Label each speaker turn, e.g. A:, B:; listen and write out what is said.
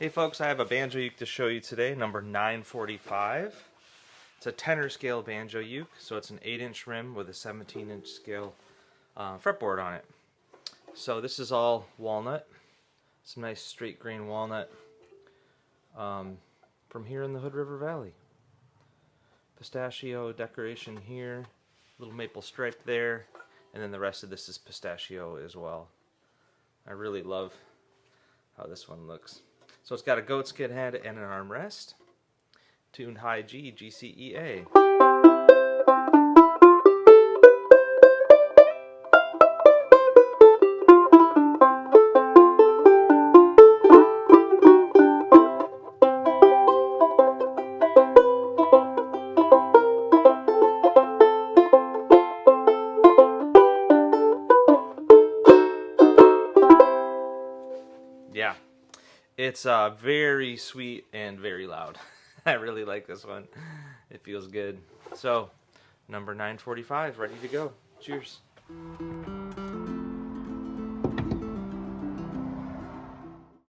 A: Hey folks, I have a banjo uke to show you today, number 945. It's a tenor scale banjo uke, so it's an 8-inch rim with a 17-inch scale fretboard on it. So this is all walnut, some nice straight grain walnut from here in the Hood River Valley. Pistachio decoration here, little maple stripe there, and then the rest of this is pistachio as well. I really love how this one looks. So it's got a goatskin head and an armrest, tuned high G, G, C, E, A. Yeah, it's very sweet and very loud. I really like this one. It feels good. So, number 945 is ready to go. Cheers.